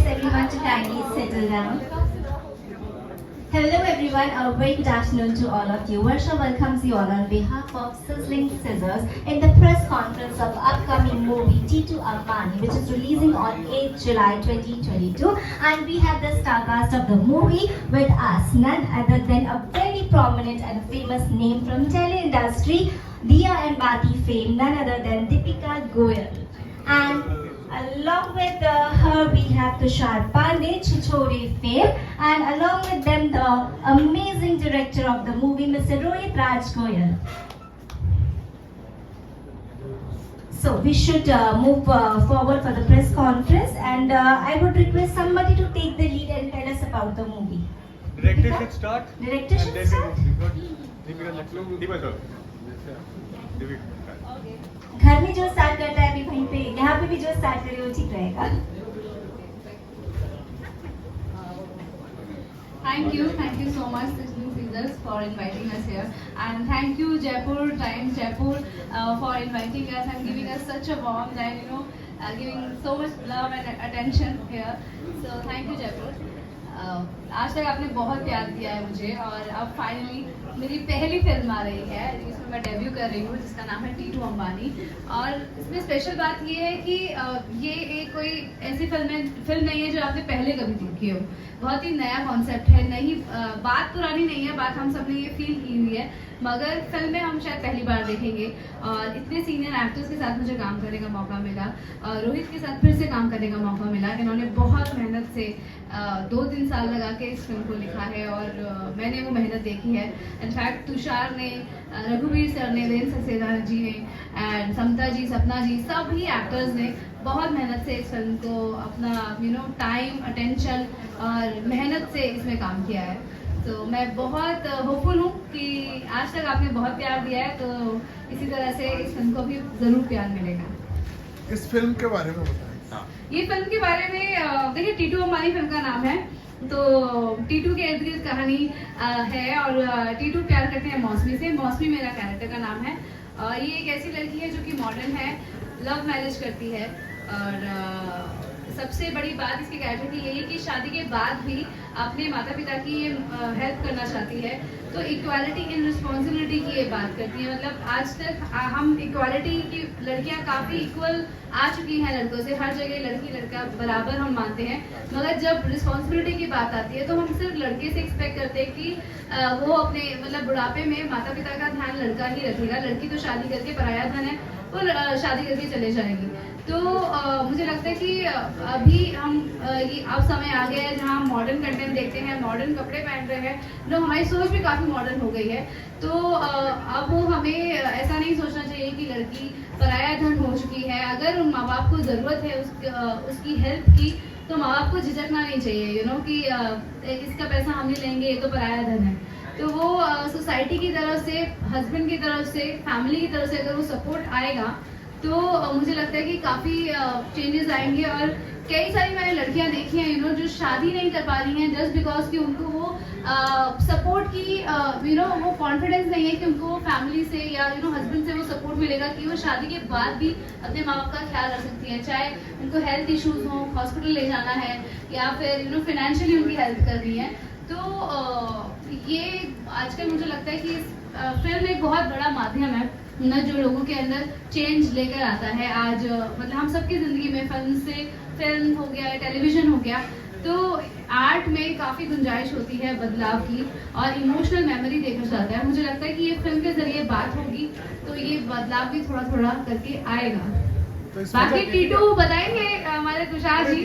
request everyone to kindly settle down. Hello everyone, a very good afternoon to all of you. Varsha welcomes you all on behalf of Sizzling Scissors in the press conference of upcoming movie Titu Ampani, which is releasing on 8th July 2022. And we have the star cast of the movie with us, none other than a very prominent and famous name from tele industry, Diya and Bati fame, none other than Deepika Goyal. And along with her, we have Tushar Pandey, Chichore fame, and along with them, the amazing director of the movie, Mr. Rohit Raj Goyal. So we should move forward for the press conference, and I would request somebody to take the lead and tell us about the movie. Director should start. Director should start. Deepika. घर में जो start करता है अभी वहीं पे यहाँ पे भी जो स्टार्ट करे वो ठीक रहेगा. Thank you so much, Sizzling Scissors, for inviting us here, and thank you Jaipur Times Jaipur for inviting us and giving us such a warm and giving so much love and attention here. So thank you Jaipur. आज तक आपने बहुत प्यार दिया है मुझे, और अब फाइनली मेरी पहली फिल्म आ रही है जिसमें मैं डेब्यू कर रही हूँ, जिसका नाम है टीटू अंबानी. और इसमें स्पेशल बात ये है कि ये एक कोई ऐसी फिल्म नहीं है जो आपने पहले कभी देखी हो. बहुत ही नया कॉन्सेप्ट है, नई बात पुरानी नहीं है, बात हम सबने ये फील की हुई है, मगर फिल्म में हम शायद पहली बार देखेंगे. और इतने सीनियर एक्टर्स के साथ मुझे काम करने का मौका मिला, और रोहित के साथ फिर से काम करने का मौका मिला. इन्होंने बहुत मेहनत से 2-3 साल लगा के इस फिल्म को लिखा है, और मैंने वो मेहनत देखी है. इनफैक्ट तुषार ने, रघुवीर सर ने, वीरेंद्र सक्सेना जी ने, एंड समता जी, सपना जी, सभी एक्टर्स ने बहुत मेहनत से इस फिल्म को अपना टाइम, अटेंशन और मेहनत से इसमें काम किया है. तो मैं बहुत होपफुल हूँ कि आज तक आपने बहुत प्यार दिया है, तो इसी तरह से इस फिल्म को भी ज़रूर प्यार मिलेगा. इस फिल्म के बारे में बताएं. ये फिल्म के बारे में देखिए, टीटू अंबानी फिल्म का नाम है, तो टीटू के इर्द गिर्द कहानी है, और टीटू प्यार करते हैं मौसमी से. मौसमी मेरा कैरेक्टर का नाम है, और ये एक ऐसी लड़की है जो कि मॉडर्न है, लव मैरिज करती है, और सबसे बड़ी बात इसके कैरेक्टर की यही है कि शादी के बाद भी अपने माता पिता की ये हेल्प करना चाहती है. तो इक्वालिटी इन रिस्पॉन्सिबिलिटी की ये बात करती है. मतलब आज तक हम इक्वालिटी की, लड़कियां काफ़ी इक्वल आ चुकी हैं लड़कों से, हर जगह लड़की लड़का बराबर हम मानते हैं, मगर जब रिस्पॉन्सिबिलिटी की बात आती है तो हम सिर्फ लड़के से एक्सपेक्ट करते हैं कि वो अपने बुढ़ापे में माता पिता का ध्यान लड़का ही रखेगा. लड़की तो शादी करके पराया धन है, वो शादी करके चले जाएंगी. तो मुझे लगता है कि अभी हम ये अब समय आ गया है जहाँ हम मॉडर्न कंटेंट देखते हैं, मॉडर्न कपड़े पहन रहे हैं, तो हमारी सोच भी काफ़ी मॉडर्न हो गई है. तो अब हमें ऐसा नहीं सोचना चाहिए कि लड़की पराया धन हो चुकी है. अगर उन माँ बाप को ज़रूरत है उसकी हेल्प की, तो माँ बाप को झिझकना नहीं चाहिए कि इसका पैसा हम नहीं लेंगे, ये तो पराया धन है. तो वो सोसाइटी की तरफ से, हस्बैंड की तरफ से, फैमिली की तरफ से अगर वो सपोर्ट आएगा तो मुझे लगता है कि काफ़ी चेंजेस आएंगे. और कई सारी मैंने लड़कियां देखी हैं जो शादी नहीं कर पा रही हैं जस्ट बिकॉज कि उनको वो सपोर्ट की वो कॉन्फिडेंस नहीं है कि उनको फैमिली से या हस्बैंड से वो सपोर्ट मिलेगा कि वो शादी के बाद भी अपने माँ बाप का ख्याल रख सकती हैं, चाहे उनको हेल्थ इश्यूज हो, हॉस्पिटल ले जाना है, या फिर फाइनेंशियली उनकी हेल्प करनी है. तो ये आजकल मुझे लगता है कि फिल्म एक बहुत बड़ा माध्यम है जो लोगों के अंदर चेंज लेकर आता है. आज मतलब हम सबकी ज़िंदगी में फिल्म हो गया, टेलीविज़न हो गया, तो आर्ट में काफ़ी गुंजाइश होती है बदलाव की, और इमोशनल मेमोरी देखा जाता है. मुझे लगता है कि ये फिल्म के ज़रिए बात होगी तो ये बदलाव भी थोड़ा थोड़ा करके आएगा. तो बाकी टीटू बताएंगे हमारे तुषार जी.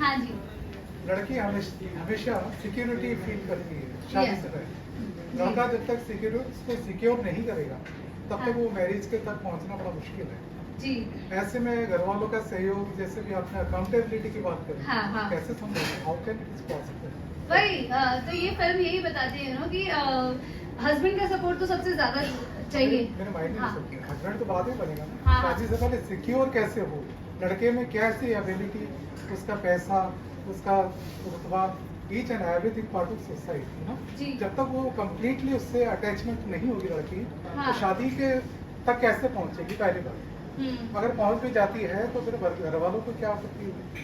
हाँ जी. लड़की हमेशा सिक्योरिटी फील करती है शादी से पहले. लड़का जब तक सिक्योर नहीं करेगा तब तक वो मैरिज के तक पहुंचना बड़ा मुश्किल है जी. ऐसे में घर वालों का सहयोग, जैसे भी आपने अकाउंटेबिलिटी की बात करी, हाँ. कैसे समझेंगे, how can it is possible? वही तो ये फिल्म यही बताती है कि हस्बैंड का सपोर्ट तो सबसे ज्यादा चाहिए. मेरे माइंड में हस्बैंड तो बाद में बनेगा ना. हाँ. शादी से पहले सिक्योर कैसे हो, लड़के में कैसी एबिलिटी, उसका पैसा, उसका रुतबा, each and everything part of society ना. जब तक वो कम्प्लीटली उससे अटैचमेंट नहीं होगी लड़की, तो शादी के तक कैसे पहुंचेगी? पहली बात. अगर पहुंच भी जाती है तो फिर घर वालों को क्या आपत्ति होगी?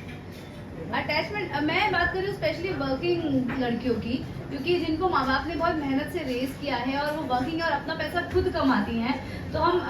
अटैचमेंट मैं बात कर रही हूँ स्पेशली वर्किंग लड़कियों की, क्योंकि जिनको माँ बाप ने बहुत मेहनत से रेस किया है और वो वर्किंग और अपना पैसा खुद कमाती हैं, तो हम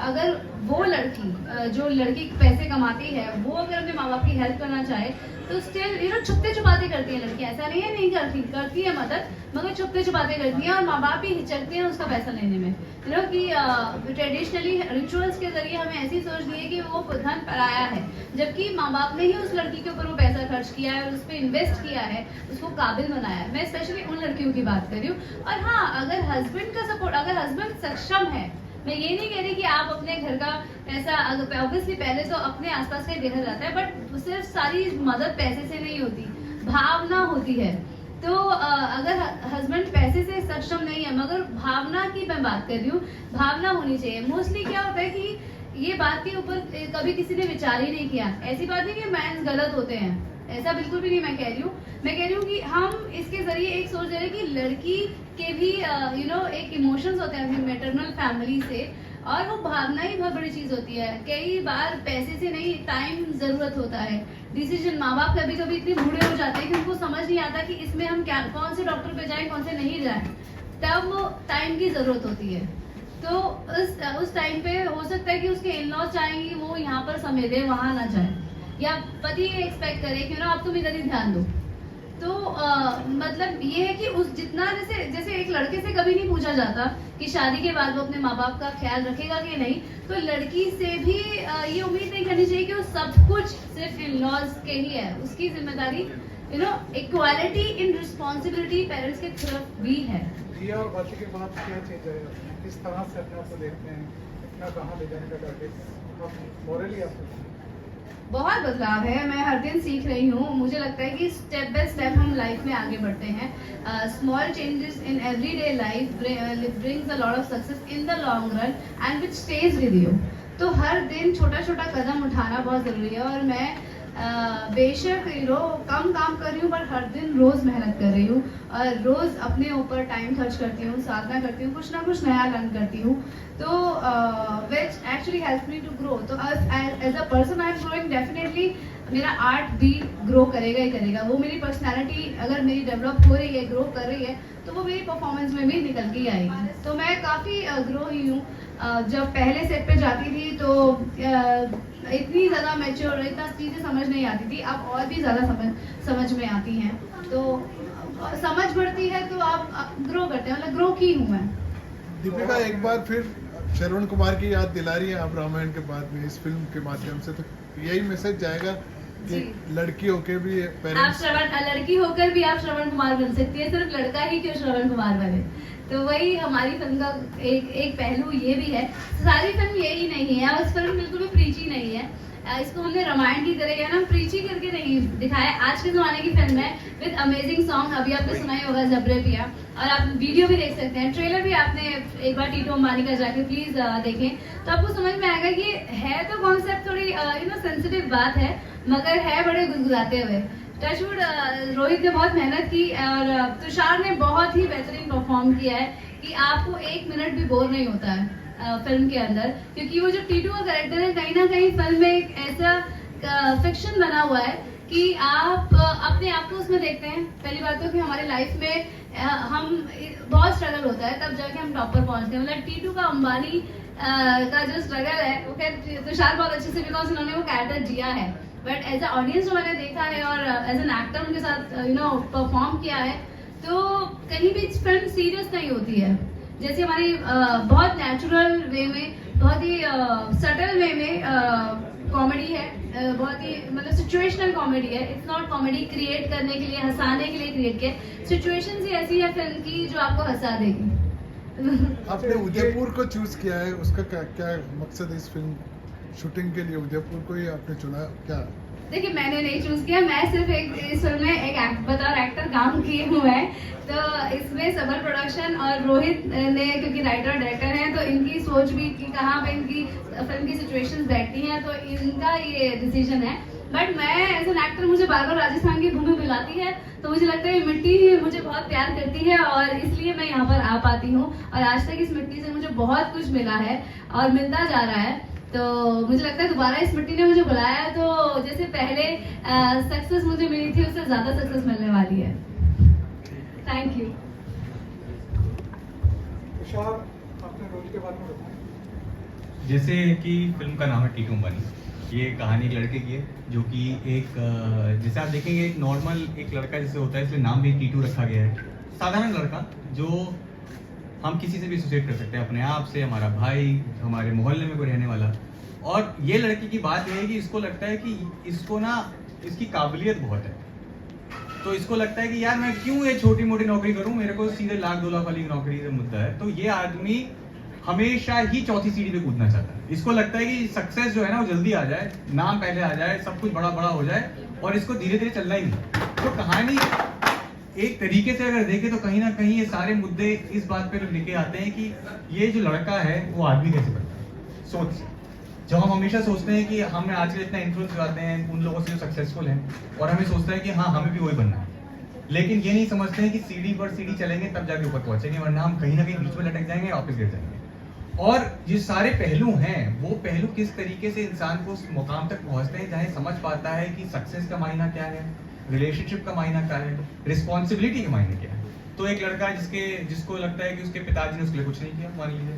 अगर वो लड़की जो लड़की पैसे कमाती है वो अगर अपने माँ बाप की हेल्प करना चाहे तो स्टिल छुपते छुपाते करती है लड़कियाँ, ऐसा नहीं है नहीं करती है मदद, मगर छुपते छुपाते करती हैं और माँ बाप भी हिचकते हैं उसका पैसा लेने में। कि ट्रेडिशनली रिचुअल्स के जरिए हमें ऐसी सोच दी है कि वो धन पराया है, जबकि माँ बाप ने ही उस लड़की के ऊपर वो पैसा खर्च किया है और उस पर इन्वेस्ट किया है, उसको काबिल बनाया है। मैं स्पेशली उन लड़कियों की बात कर रही हूँ। और हाँ, अगर हस्बैंड का सपोर्ट, अगर हस्बैंड सक्षम है, मैं ये नहीं कह रही कि आप अपने घर का पैसा, ऑब्वियसली पहले तो अपने आसपास का ही देखा जाता है, बट सिर्फ सारी मदद पैसे से नहीं होती, भावना होती है। तो अगर हस्बैंड पैसे से सक्षम नहीं है मगर भावना की मैं बात कर रही हूँ, भावना होनी चाहिए। मोस्टली क्या होता है कि ये बात के ऊपर कभी किसी ने विचार ही नहीं किया। ऐसी बात नहीं कि मैंस गलत होते हैं, ऐसा बिल्कुल भी नहीं मैं कह रही हूँ। मैं कह रही हूँ कि हम इसके जरिए एक सोच दे रहे हैं कि लड़की के भी एक इमोशंस होते हैं अपनी मैटरनल फैमिली से, और वो भावना ही बहुत बड़ी चीज होती है। कई बार पैसे से नहीं, टाइम जरूरत होता है। डिसीजन, माँ बाप कभी कभी इतने बूढ़े हो जाते हैं कि उनको समझ नहीं आता कि इसमें हम क्या, कौन से डॉक्टर पे जाएं, कौन से नहीं जाएं, तब टाइम की जरूरत होती है। तो उस टाइम पे हो सकता है कि उसके इन लॉज चाहेंगे कि वो यहाँ पर समय दे, वहां ना जाए, या पति एक्सपेक्ट करे कि ना अब तुम इधर ही ध्यान दो। तो मतलब ये है कि उस जितना जैसे एक लड़के से कभी नहीं पूछा जाता कि शादी के बाद वो अपने माँ बाप का ख्याल रखेगा कि नहीं, तो लड़की से भी ये उम्मीद नहीं करनी चाहिए कि वो सब कुछ सिर्फ इन लॉज के ही है। उसकी जिम्मेदारी इक्वालिटी इन रिस्पॉन्सिबिलिटी पेरेंट्स के तरफ भी है। रिया और बाकी के बाद क्या चेंज आएगा, किस तरह से अपने आप को देखते हैं, इतना कहाँ ले जाने का टारगेट आप मॉरली आप? बहुत बदलाव है, मैं हर दिन सीख रही हूँ। मुझे लगता है कि स्टेप बाय स्टेप हम लाइफ में आगे बढ़ते हैं। Small changes in everyday life brings a lot of success in the long run and which stage with you. तो हर दिन छोटा छोटा कदम उठाना बहुत ज़रूरी है, और मैं बेशक कम काम कर रही हूँ, पर हर दिन रोज़ मेहनत कर रही हूँ और रोज़ अपने ऊपर टाइम खर्च करती हूँ, साधना करती हूँ, कुछ ना कुछ नया लर्न करती हूँ, तो which actually help me to grow. तो as a person I am growing, definitely मेरा आर्ट भी ग्रो करेगा ही करेगा। वो मेरी पर्सनैलिटी अगर मेरी डेवलप हो रही है, ग्रो कर रही है, तो वो मेरी परफॉर्मेंस में भी निकल के आएगी। तो मैं काफ़ी ग्रो हुई हूँ। जब पहले सेट पे जाती थी तो इतनी ज़्यादा मैच्योर, इतना चीज़ें समझ नहीं आती थी, अब और भी ज़्यादा समझ में आती हैं। तो समझ बढ़ती है तो आप ग्रो करते हैं, मतलब ग्रो की हूँ मैं। दीपिका, एक बार फिर श्रवण कुमार की याद दिला रही है आप रामायण के बाद में इस फिल्म के माध्यम से, तो यही मैसेज जाएगा कि लड़की होकर भी पेरेंट्स, लड़की होकर भी आप श्रवण कुमार बन सकती है, सिर्फ लड़का ही क्यों श्रवण कुमार बने। तो वही हमारी फिल्म का एक पहलू ये भी है। सारी फिल्म यही नहीं है, उस फिल्म बिल्कुल भी प्रीची नहीं है। इसको हमने रामायण की तरह है ना, प्रीची करके नहीं दिखाया। आज के जमाने की फिल्म है विद अमेजिंग सॉन्ग, अभी आपने सुना ही होगा जबरे पिया, और आप वीडियो भी देख सकते हैं, ट्रेलर भी आपने एक बार टीटू अंबानी का जाके प्लीज देखें, तो आपको समझ में आएगा कि है तो कॉन्सेप्ट थोड़ी सेंसिटिव बात है, मगर है बड़े गुदगुदाते हुए। टचवुड रोहित ने बहुत मेहनत की और तुषार ने बहुत ही बेहतरीन परफॉर्म किया है कि आपको एक मिनट भी बोर नहीं होता है फिल्म के अंदर, क्योंकि वो जो टीटू का कैरेक्टर है कहीं ना कहीं फिल्म में एक ऐसा फिक्शन बना हुआ है कि आप अपने आप को उसमें देखते हैं। पहली बात तो कि हमारे लाइफ में हम बहुत स्ट्रगल होता है, तब जाके हम टॉप पर पहुंचते हैं। मतलब टीटू का अंबानी का जो स्ट्रगल है वो खैर तुषार बहुत अच्छे से, बिकॉज उन्होंने वो कैरेक्टर जिया है, बट एज अ ऑडियंस जो मैंने देखा है और एज एन एक्टर उनके साथ परफॉर्म किया है, तो कहीं भी फिल्म सीरियस नहीं होती है। जैसे हमारी बहुत नेचुरल वे में, बहुत ही सटल वे में कॉमेडी है, बहुत ही मतलब सिचुएशनल कॉमेडी है। इट्स नॉट कॉमेडी क्रिएट करने के लिए, हंसाने के लिए क्रिएट किया। सिचुएशन ही ऐसी है फिल्म की जो आपको हंसा देगी। आपने उदयपुर को चूज किया है, उसका क्या मकसद है? इस फिल्म शूटिंग के लिए उदयपुर को ही आपने चुना, क्या? देखिए, मैंने नहीं चूज किया, मैं सिर्फ इस फिल्म में एक बतौर एक्टर काम किए हुए हैं। तो इसमें सबल प्रोडक्शन और रोहित ने, क्योंकि राइटर डायरेक्टर हैं, तो इनकी सोच भी कि कहाँ पे इनकी फिल्म की सिचुएशंस बैठती हैं, तो इनका ये डिसीजन है। बट मैं एज एन एक्टर, मुझे बार बार राजस्थान की भूमि बुलाती है, तो मुझे लगता है मिट्टी मुझे बहुत प्यार करती है और इसलिए मैं यहाँ पर आ पाती हूँ। और आज तक इस मिट्टी से मुझे बहुत कुछ मिला है और मिलता जा रहा है। तो मुझे लगता है दोबारा इस मिट्टी ने मुझे बुलाया है, तो जैसे पहले सक्सेस मुझे मिली थी उससे ज़्यादा सक्सेस मिलने वाली है। Thank you. तुषार, अपने रोल के बारे में बताएं। जैसे कि फिल्म का नाम है टीटू अंबानी। ये कहानी एक लड़के की है जो कि एक जैसे आप देखेंगे एक नॉर्मल एक लड़का जैसे होता है, इसलिए नाम भी टीटू रखा गया है। साधारण लड़का जो हम किसी से भी एसोसिएट कर सकते हैं, अपने आप से, हमारा भाई, हमारे मोहल्ले में कोई रहने वाला। और ये लड़के की बात यह है कि इसको लगता है कि इसको ना इसकी काबिलियत बहुत है, तो इसको लगता है कि यार मैं क्यों ये छोटी मोटी नौकरी करूं, मेरे को सीधे लाख 2 लाख वाली नौकरी से मुद्दा है। तो ये आदमी हमेशा ही चौथी सीढ़ी पे कूदना चाहता है। इसको लगता है कि सक्सेस जो है ना वो जल्दी आ जाए, नाम पहले आ जाए, सब कुछ बड़ा बड़ा हो जाए और इसको धीरे धीरे चलना ही नहीं। तो कहानी एक तरीके से अगर देखें तो कहीं ना कहीं ये सारे मुद्दे इस बात पे लेके आते हैं कि ये जो लड़का है वो आदमी कैसे बनता है। सोच जब हम हमेशा सोचते हैं कि हमें आजकल इतना इन्फ्लुएंस कराते हैं उन लोगों से जो सक्सेसफुल हैं और हमें सोचता है कि हाँ हमें भी वही बनना है, लेकिन ये नहीं समझते हैं कि सीढ़ी पर सीढ़ी चलेंगे तब जाके ऊपर पहुंचेंगे, वरना हम कहीं ना कहीं बीच में लटक जाएंगे, वापस गिर जाएंगे। और ये सारे पहलू हैं, वो पहलू किस तरीके से इंसान को उस मुकाम तक पहुंचते हैं जहाँ समझ पाता है कि सक्सेस का मायना क्या है, रिलेशनशिप का मायना क्या है, रिस्पॉन्सिबिलिटी का मायना क्या है। तो एक लड़का जिसको लगता है कि उसके पिताजी ने उसके लिए कुछ नहीं किया, मान लीजिए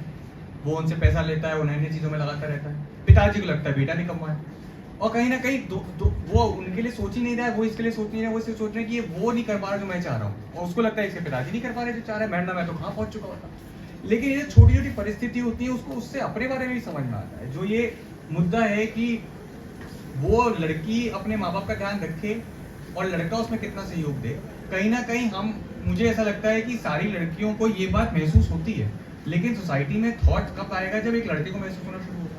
वो उनसे पैसा लेता है, वो नई नई चीजों में लगाता रहता है, पिताजी को लगता है बेटा नहीं कमाए, और कहीं ना कहीं वो उनके लिए सोच ही नहीं रहा है, वो इसके लिए सोच नहीं रहा है, वो सिर्फ सोच रहे हैं कि ये वो नहीं कर पा रहा जो मैं चाह रहा हूँ, और उसको लगता है इसके पिताजी नहीं कर पा रहे जो चाह रहे हैं, मैं तो कहाँ पहुंच चुका होता। लेकिन ये छोटी छोटी परिस्थिति होती है, उसको उससे अपने बारे में भी समझ में आता है। जो ये मुद्दा है कि वो लड़की अपने माँ बाप का ध्यान रखे और लड़का उसमें कितना सहयोग दे, कहीं ना कहीं मुझे ऐसा लगता है कि सारी लड़कियों को ये बात महसूस होती है, लेकिन सोसाइटी में थॉट कब आएगा जब एक लड़के को महसूस होना शुरू होगा।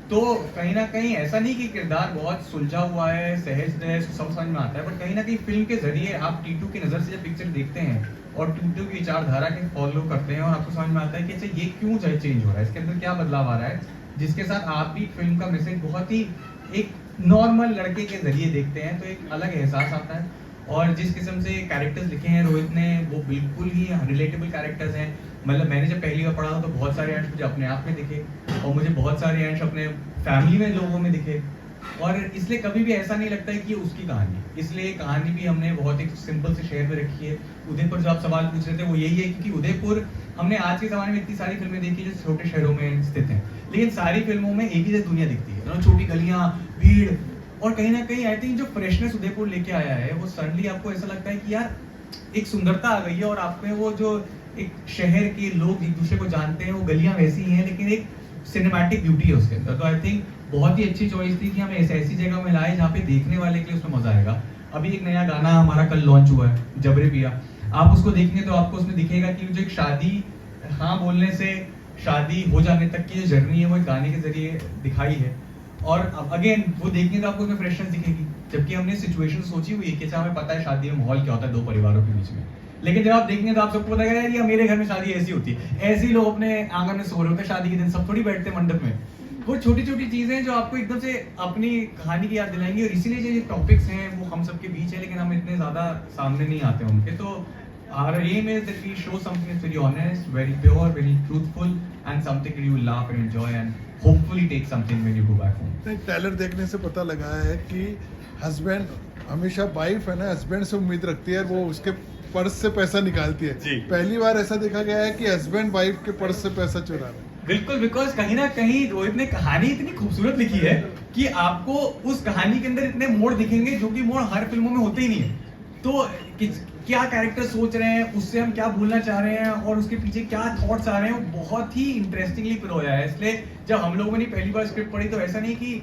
तो कहीं ना कहीं ऐसा नहीं कि किरदार बहुत सुलझा हुआ है, सहज है, सब समझ में आता है, बट कहीं ना कहीं फिल्म के जरिए आप टीटू की नजर से जब पिक्चर देखते हैं और टीटू की विचारधारा के फॉलो करते हैं और आपको समझ में आता है कि अच्छा ये क्यों चेंज हो रहा है, इसके अंदर क्या बदलाव आ रहा है, जिसके साथ आप भी फिल्म का मैसेज बहुत ही एक नॉर्मल लड़के के जरिए देखते हैं, तो एक अलग एहसास आता है। और जिस किस्म से कैरेक्टर्स लिखे हैं रोहित ने, वो बिल्कुल ही रिलेटेबल कैरेक्टर्स हैं। मतलब मैंने जब पहली बार पढ़ा था तो बहुत सारे अंश मुझे अपने आप में दिखे और मुझे बहुत सारे अंश अपने फैमिली में लोगों में दिखे, और इसलिए कभी भी ऐसा नहीं लगता है कि उसकी कहानी, इसलिए कहानी भी हमने बहुत एक सिंपल से शहर में रखी है। उदयपुर जो आप सवाल पूछ रहे थे वो यही है, क्योंकि उदयपुर हमने आज के ज़माने में इतनी सारी फिल्में देखी जो छोटे शहरों में स्थित हैं, लेकिन सारी फिल्मों में एक ही जैसी दुनिया दिखती है, छोटी गलियाँ, भीड़, और कहीं ना कहीं आई थिंक जो फ्रेशनेस उदयपुर लेके आया है वो सडनली आपको ऐसा लगता है कि यार एक सुंदरता आ गई है, और आप में वो जो एक शहर के लोग एक दूसरे को जानते हैं, वो गलियां वैसी ही हैं, लेकिन एक सिनेमैटिक ब्यूटी है उसके अंदर। तो आई थिंक बहुत ही अच्छी चॉइस थी कि हमें ऐसी जगह में लाए जहाँ पे देखने वाले के लिए उसमें मजा आएगा। अभी एक नया गाना हमारा कल लॉन्च हुआ है, जबरे पिया, आप उसको देखेंगे तो आपको उसमें दिखेगा कि जो एक शादी हाँ बोलने से शादी हो जाने तक की जो जर्नी है वो एक गाने के जरिए दिखाई है। और अब अगेन वो देखने तो आपको उसमें फ्रेशनेस दिखेगी, जबकि हमने सिचुएशन सोची हुई है कि हमें पता है शादी में माहौल क्या होता है दो परिवारों के बीच में, लेकिन जब आप देखेंगे तो आप सबको पता है मेरे घर में शादी ऐसी होती है, ऐसे ही लोग अपने आंगन में सो रहे होते हैं शादी के दिन, सब थोड़ी बैठते मंडप में। वो छोटी छोटी चीजें जो आपको एकदम से अपनी कहानी की याद दिलाएंगी, और इसीलिए जो ये टॉपिक्स हैं वो हम सबके बीच है, लेकिन हम इतने ज्यादा सामने नहीं आते उनके। तो our aim is that we show something that's very honest, very pure, very truthful, and something that you will laugh and enjoy and hopefully take something when you go back home. नहीं, trailer देखने से पता लगा है कि husband हमेशा wife है ना हस्बैंड से उम्मीद रखती है, वो उसके पर्स से पैसा निकालती है। जी। पहली बार ऐसा देखा गया है कि हस्बैंड वाइफ के पर्स से पैसा चुरा रहा है। बिल्कुल, बिकॉज कहीं ना कहीं रोहित ने कहानी इतनी खूबसूरत लिखी है कि आपको उस कहानी के अंदर इतने मोड़ दिखेंगे जो कि मोड़ हर फिल्मों में होते ही नहीं है। तो क्या कैरेक्टर सोच रहे हैं, उससे हम क्या बोलना चाह रहे हैं, और उसके पीछे क्या थॉट्स आ रहे हैं, वो बहुत ही इंटरेस्टिंगली पिरोया है। इसलिए जब हम लोगों ने पहली बार स्क्रिप्ट पढ़ी तो ऐसा नहीं कि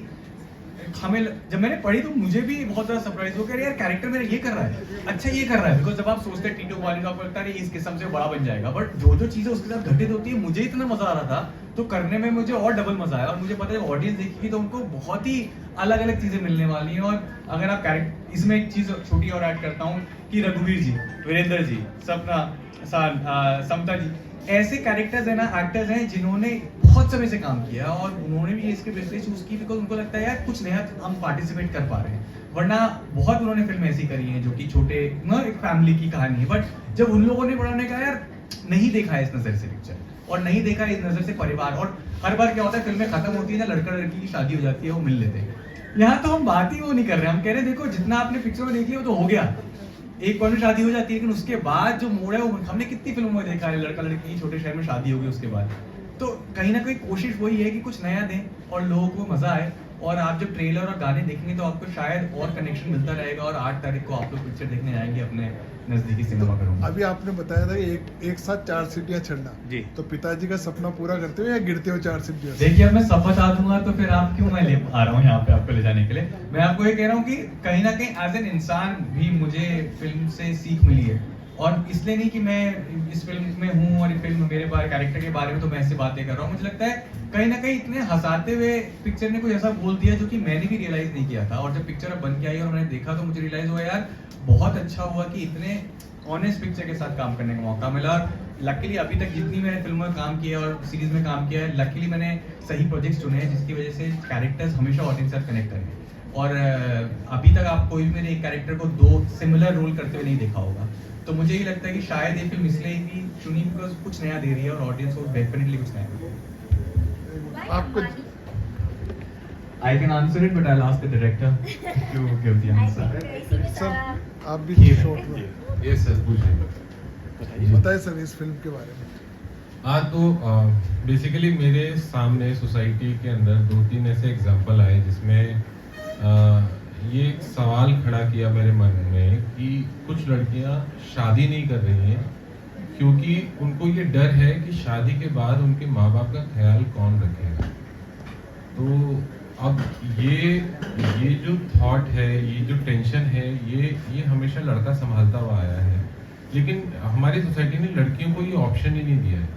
जब मैंने पढ़ी तो मुझे भी बहुत ज्यादा सरप्राइज हो गया, यार कैरेक्टर मेरा ये कर रहा है, अच्छा ये कर रहा है। बिकॉज जब आप सोचते हैं टीटू वाली तो आपको लगता है इस किस्म से बड़ा बन जाएगा, बट जो चीजें उसके साथ घटित होती है मुझे इतना मजा आ रहा था, तो करने में मुझे और डबल मजा आया। और मुझे पता है ऑडियंस देखेगी तो उनको बहुत ही अलग अलग चीजें मिलने वाली हैं। और अगर आप कैरेक्टर, इसमें एक चीज छोटी और ऐड करता हूँ कि रघुवीर जी, वीरेंद्र जी, सपना समता जी, ऐसे कैरेक्टर्स है ना, एक्टर्स हैं जिन्होंने बहुत समय से काम किया, और उन्होंने भी इसके बेस पे चूज की बिकॉज उनको लगता है यार कुछ नया हम पार्टिसिपेट कर पा रहे हैं। वरना बहुत उन्होंने फिल्में ऐसी करी हैं जो कि छोटे एक फैमिली की कहानी है, बट जब उन लोगों ने बनाने का यार नहीं देखा है इस नजर से पिक्चर, और नहीं देखा है इस नजर से परिवार। और हर बार क्या होता है, फिल्में खत्म होती है ना, लड़का लड़की की शादी हो जाती है, वो मिल लेते हैं। यहाँ तो हम बात ही वो नहीं कर रहे, हम कह रहे हैं देखो जितना आपने पिक्चर में देख लिया वो तो हो गया, एक बार में शादी हो जाती है, लेकिन उसके बाद जो मोड़ है वो हमने कितनी फिल्मों में देखा है, लड़का लड़की की छोटे शहर में शादी होगी उसके बाद। तो कहीं ना कहीं कोशिश वही है कि कुछ नया दें और लोगों को मजा आए। और आप जब ट्रेलर और गाने देखेंगे तो आपको शायद और कनेक्शन मिलता रहेगा, और 8 तारीख को आप लोग पिक्चर देखने आएंगे अपने नजदीकी सिनेमा घरों में। अभी आपने बताया था कि एक साथ 4 सीटियां चढ़ना जी। तो पिताजी का सपना पूरा करते हो या गिरते हो 4 सीटियों से? देखिए, अब मैं सब बता दूंगा तो फिर आप क्यों मैं ले आ रहा हूँ यहाँ पे आपको ले जाने के लिए। मैं आपको ये कह रहा हूँ कि कहीं ना कहीं एज एन इंसान भी मुझे फिल्म से सीख मिली है, और इसलिए नहीं कि मैं इस फिल्म में हूँ और ये फिल्म मेरे बारे कैरेक्टर के बारे में तो मैं ऐसे बातें कर रहा हूँ। मुझे लगता है कहीं ना कहीं इतने हंसाते हुए पिक्चर ने कुछ ऐसा बोल दिया जो कि मैंने भी रियलाइज नहीं किया था, और जब पिक्चर अब बन के आई और मैंने देखा तो मुझे रियलाइज हुआ यार बहुत अच्छा हुआ कि इतने ऑनेस्ट पिक्चर के साथ काम करने का मौका मिला। लकीली अभी तक जितनी मैंने फिल्मों में काम किया और सीरीज में काम किया है, लकीली मैंने सही प्रोजेक्ट्स चुने हैं जिसकी वजह से कैरेक्टर्स हमेशा ऑडियंस से कनेक्ट करेंगे। और अभी तक आप कोई भी मेरे एक कैरेक्टर को 2 सिमिलर रोल करते हुए नहीं देखा होगा। तो मुझे ये लगता है कि शायद ये फिल्म इसलिए भी चुनी बिकॉज कुछ नया दे रही है और ऑडियंस को डेफिनेटली कुछ नया दे रही है। आपको I can answer it, but I'll ask the director to give the answer. Sir आप भी शॉर्ट में यस सर, पूछिए। बताएं सर इस फिल्म के बारे में। हाँ, तो बेसिकली मेरे सामने सोसाइटी के अंदर 2-3 ऐसे एग्जांपल आए जिसमें ये एक सवाल खड़ा किया मेरे मन में कि कुछ लड़कियां शादी नहीं कर रही हैं क्योंकि उनको ये डर है कि शादी के बाद उनके माँ बाप का ख्याल कौन रखेगा। तो अब ये जो थॉट है, ये जो टेंशन है, ये हमेशा लड़का संभालता हुआ आया है, लेकिन हमारी सोसाइटी ने लड़कियों को ये ऑप्शन ही नहीं दिया है।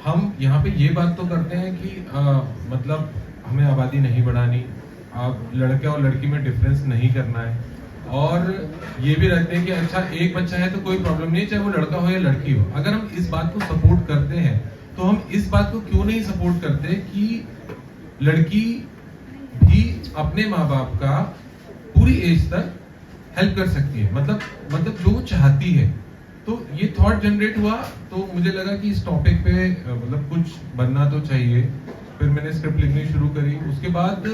हम यहाँ पे ये बात तो करते हैं कि मतलब हमें आबादी नहीं बढ़ानी, आप लड़के और लड़की में डिफरेंस नहीं करना है, और ये भी रखते हैं कि अच्छा एक बच्चा है तो कोई प्रॉब्लम नहीं है, चाहे वो लड़का हो या लड़की हो। अगर हम इस बात को सपोर्ट करते हैं तो हम इस बात को क्यों नहीं सपोर्ट करते कि लड़की भी अपने माँ बाप का पूरी एज तक हेल्प कर सकती है, मतलब जो वो चाहती है। तो ये थॉट जनरेट हुआ तो मुझे लगा कि इस टॉपिक पे मतलब कुछ बनना तो चाहिए। फिर मैंने स्क्रिप्ट लिखनी शुरू करी। उसके बाद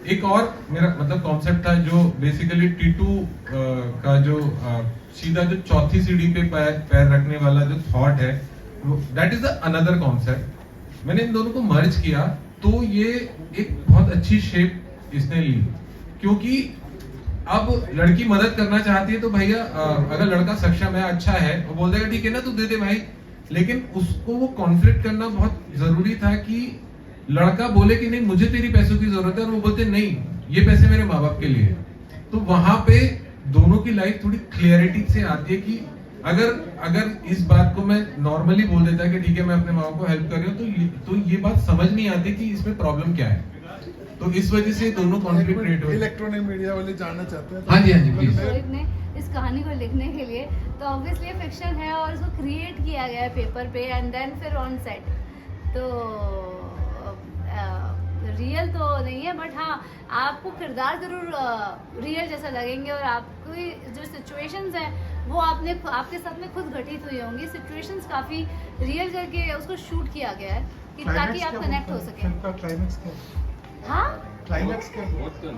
एक और मेरा मतलब कॉन्सेप्ट था जो बेसिकली टीटू का जो सीधा जो चौथी सीढ़ी पे पैर रखने वाला जो थॉट है, दैट इज अनदर कॉन्सेप्ट। मैंने इन दोनों को मर्ज किया तो ये एक बहुत अच्छी शेप इसने ली, क्योंकि अब लड़की मदद करना चाहती है तो भैया अगर लड़का सक्षम है, अच्छा है, वो बोल देगा ठीक है ना तू दे दे भाई, लेकिन उसको वो कॉन्फ्लिक्ट करना बहुत जरूरी था कि लड़का बोले कि नहीं मुझे तेरी पैसों की जरूरत है, और वो बोलते नहीं ये पैसे मेरे माँ बाप के लिए। तो वहां पे दोनों की लाइफ थोड़ी क्लियरिटी से आती है कि अगर इस बात को मैं नॉर्मली बोल देता कि ठीक है मैं अपने माँ बाप को हेल्प कर रही हूँ, तो ये बात समझ नहीं आती कि इसमें प्रॉब्लम क्या है। तो इस वजह से दोनों कॉन्फ्लिक्ट क्रिएट हुए। इलेक्ट्रॉनिक मीडिया वाले जानना चाहते हैं। हाँ जी प्लीज। रोहित ने इस कहानी को लिखने के लिए तो ऑब्वियसली फिक्शन है और उसको क्रिएट किया गया है पेपर पे एंड देन फिर ऑन सेट, तो रियल तो नहीं है, बट हाँ आपको किरदार जरूर रियल जैसा लगेंगे, और आपकी जो सिचुएशंस हैं वो आपके साथ में खुद घटित हुई होंगी। सिचुएशंस काफ़ी रियल करके उसको शूट किया गया है कि ताकि आप कनेक्ट हो सकें। क्लाइमेक्स क्या? हाँ क्लाइमेक्स क्या?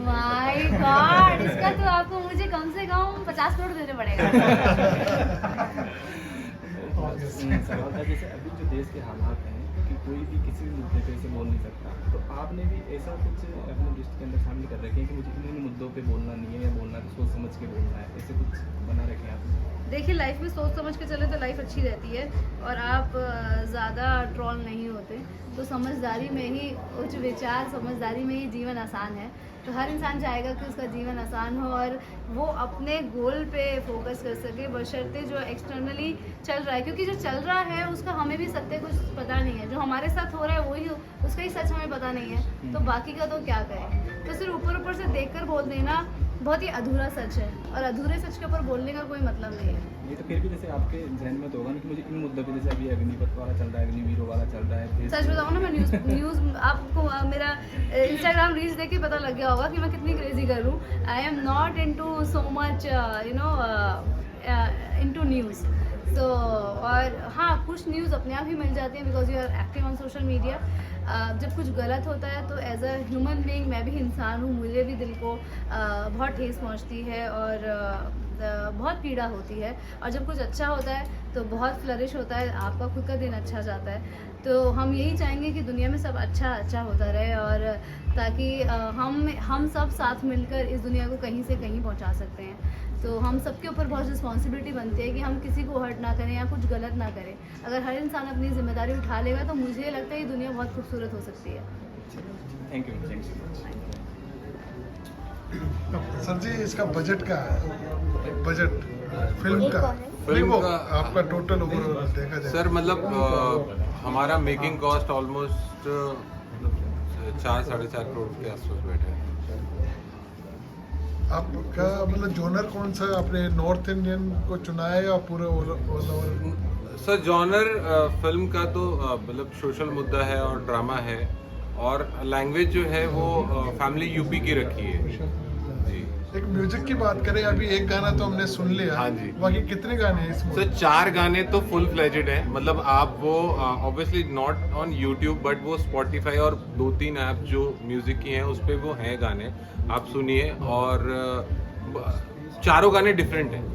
माय गॉड, इसका तो आपको मुझे कम से कम 50 करोड़ देने पड़ेगा। सवाल था जैसे अभी जो देश के हालात हैं कि कोई भी किसी भी मुद्दे पे ऐसे बोल नहीं सकता, तो आपने भी ऐसा कुछ अपने लिस्ट के अंदर शामिल कर रखे हैं कि मुझे इन मुद्दों पे बोलना नहीं है या बोलना सोच समझ के बोलना है, ऐसे कुछ बना रखे हैं आपने? देखिए लाइफ में सोच समझ के चले तो लाइफ अच्छी रहती है, और आप ज़्यादा ट्रोल नहीं होते, तो समझदारी में ही उच्च विचार, समझदारी में ही जीवन आसान है। तो हर इंसान चाहेगा कि उसका जीवन आसान हो और वो अपने गोल पे फोकस कर सके, बशर्ते जो एक्सटर्नली चल रहा है, क्योंकि जो चल रहा है उसका हमें भी सत्य कुछ पता नहीं है, जो हमारे साथ हो रहा है वही उसका ही सच हमें पता नहीं है, तो बाकी का तो क्या करें। तो सिर्फ ऊपर से देखकर बोल देना बहुत ही अधूरा सच है, और अधूरे सच के ऊपर बोलने का कोई मतलब नहीं है। ये तो फिर भी जैसे आपके जहन में तो होगा ना कि मुझे इन मुद्दों पे, जैसे अभी अग्निपथ वाला चल रहा है, अग्निवीरों वाला चल रहा है। सच बताऊँ ना, मैं न्यूज़ आपको मेरा इंस्टाग्राम रील्स देख के पता लग गया होगा कि मैं कितनी क्रेजी कर रहा हूँ। I am not into so much into news. तो और हाँ, कुछ न्यूज़ अपने आप ही मिल जाती हैं because you are active on social media. जब कुछ गलत होता है तो एज अ ह्यूमन बीइंग मैं भी इंसान हूँ, मुझे भी दिल को बहुत ठेस पहुँचती है और बहुत पीड़ा होती है। और जब कुछ अच्छा होता है तो बहुत फ्लरिश होता है, आपका खुद का दिन अच्छा जाता है। तो हम यही चाहेंगे कि दुनिया में सब अच्छा होता रहे और ताकि हम सब साथ मिलकर इस दुनिया को कहीं से कहीं पहुंचा सकते हैं। तो हम सबके ऊपर बहुत रिस्पॉन्सिबिलिटी बनती है कि हम किसी को हर्ट ना करें या कुछ गलत ना करें। अगर हर इंसान अपनी जिम्मेदारी उठा लेगा तो मुझे लगता है ये दुनिया बहुत खूबसूरत हो सकती है। Thank you, thank you. Sir ji, इसका बजट का बजट फिल्म का आपका टोटल ओवरऑल देखा जाए सर मतलब हमारा मेकिंग कॉस्ट ऑलमोस्ट 4-4.5 करोड़ के आसपास बैठा है। आपका मतलब जॉनर कौन सा, आपने नॉर्थ इंडियन को चुना है या पूरे all over? Sir genre film का तो मतलब सोशल मुद्दा है और ड्रामा है, और लैंग्वेज जो है वो फैमिली यूपी की रखी है जी। एक म्यूजिक की बात करें, अभी एक गाना तो हमने सुन लिया, हाँ जी। बाकी कितने गाने हैं इसमें? सर 4 गाने तो फुल फ्लेजेड है, मतलब आप वो obviously not on YouTube but वो स्पॉटिफाई और 2-3 ऐप जो म्यूजिक की हैं उस पर वो हैं गाने, आप सुनिए। और चारों गाने डिफरेंट हैं,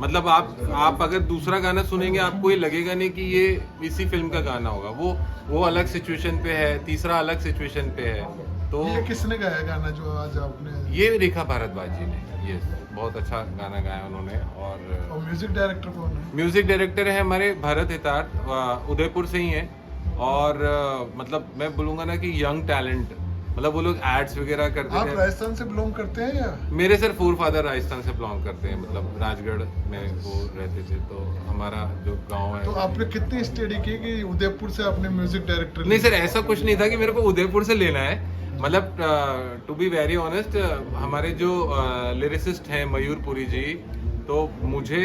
मतलब आप अगर दूसरा गाना सुनेंगे आपको ये लगेगा नहीं कि ये इसी फिल्म का गाना होगा, वो अलग सिचुएशन पे है, तीसरा अलग सिचुएशन पे है। तो ये किसने गाया गाना जो आज आपने? ये रेखा भारद्वाज जी ने, ये बहुत अच्छा गाना गाया उन्होंने। और म्यूजिक डायरेक्टर कौन है? म्यूजिक डायरेक्टर है हमारे भरत हितार, उदयपुर से ही हैं। और मतलब मैं बोलूँगा ना कि यंग टैलेंट, मतलब वो लोग एड्स वगैरह करते हैं। आप राजस्थान से बिलोंग करते हैं या? मेरे सर फोरफादर राजस्थान से बिलोंग करते हैं, मतलब राजगढ़ में वो रहते थे, तो हमारा जो गांव है। तो आपने कितनी स्टडी की कि उदयपुर से आपने म्यूजिक डायरेक्टर? नहीं सर, ऐसा कुछ नहीं था कि मेरे को उदयपुर से लेना है, मतलब टू बी वेरी ऑनेस्ट हमारे जो लिरिसिस्ट हैं मयूरपुरी जी, तो मुझे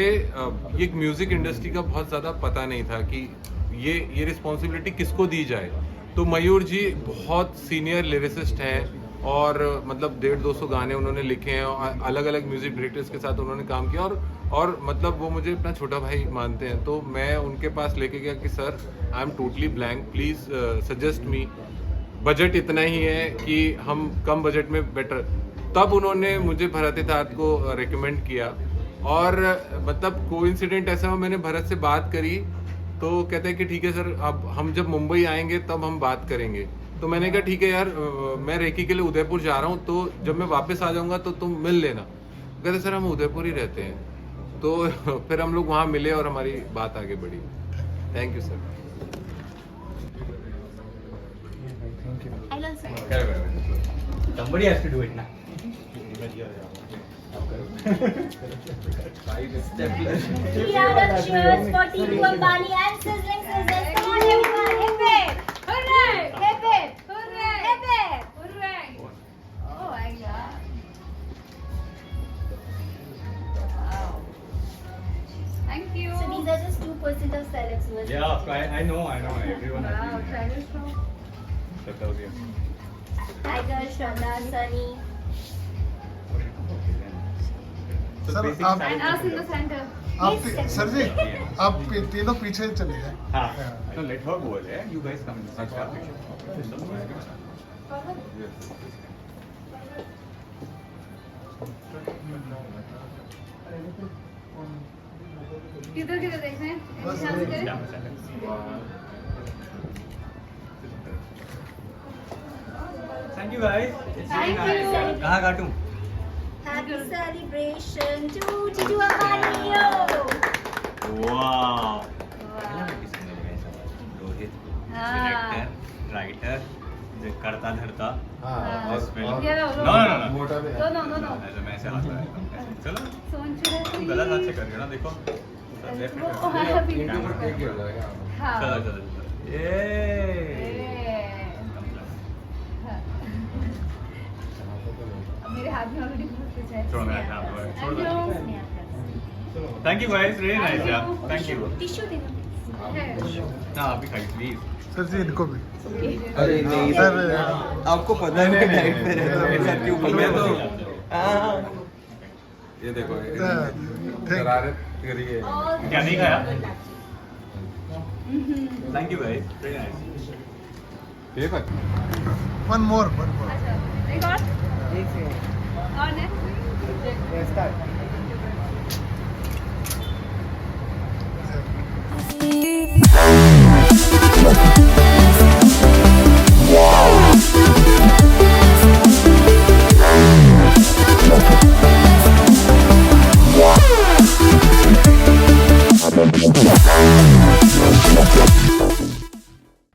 ये म्यूजिक इंडस्ट्री का बहुत ज़्यादा पता नहीं था कि ये रिस्पॉन्सिबिलिटी किसको दी जाए। तो मयूर जी बहुत सीनियर लिरिसिस्ट हैं और मतलब 150-200 गाने उन्होंने लिखे हैं और अलग अलग म्यूजिक डायरेक्टर्स के साथ उन्होंने काम किया, और मतलब वो मुझे अपना छोटा भाई मानते हैं। तो मैं उनके पास लेके गया कि sir I am totally blank, please suggest me, budget इतना ही है कि हम कम बजट में बेटर। तब उन्होंने मुझे भरत हितार को रिकमेंड किया, और मतलब कोइंसिडेंट ऐसा हुआ, मैंने भरत से बात करी तो कहते हैं कि ठीक है सर, अब हम जब मुंबई आएंगे तब हम बात करेंगे। तो मैंने कहा ठीक है यार, मैं रेकी के लिए उदयपुर जा रहा हूँ, तो जब मैं वापस आ जाऊँगा तो तुम मिल लेना। कहते सर हम उदयपुर ही रहते हैं। तो फिर हम लोग वहाँ मिले और हमारी बात आगे बढ़ी। Thank you sir. Somebody has to do it now. Three round of cheers for T2 Ambani and Sizzling Scissors. Come on everyone, hip hip! Hooray! Hip hip! Hooray! Hip hip! Hooray! Oh my God! Wow! Thank you. So these are just 2% of celebs who are Yeah, I know, everyone has Wow, been Travis from. Tiger, Shraddha, Sunny. So Sir, basic आप- And us in the center. आप sir जी, आप तीनों पीछे चले जाए। हाँ, so let her go there. You guys come in such a किधर किधर देख रहे हैं? बस ध्यान से करें। Thank you guys. It's very Thank you. nice. कहाँ काटूं? Happy celebration to T2 Ambani. Yo! Wow. Wow. Rohit, हाँ। डायरेक्टर, राइटर, जो करता धरता। हाँ। उस film। ये लो, No, no, no, no. No. ऐसे मैं ऐसे हाथ लगाएगा। चलो, सोनचूरा तुम गलत हाथ से कर रहे हो ना, देखो। वो है भी। हाँ। चलो। ये। मेरे हाथ में ऑलरेडी बहुत कुछ है। छोड़ मेरा हाथ, छोड़ दो। Thank you. Thank you guys, really nice, yeah. Thank you. Tissue देना. है। हाँ, अभी खाई प्लीज। सर जी इनको भी। अरे नहीं सर आपको पता है मैं डाइट पे रहता हूँ, ऐसा क्यों बोल रहे हो? ये देखो Thank you. शरारत करिए क्या नहीं खाया? Thank you guys, very nice. Paper One more. अच्छा एक और नेक्स्ट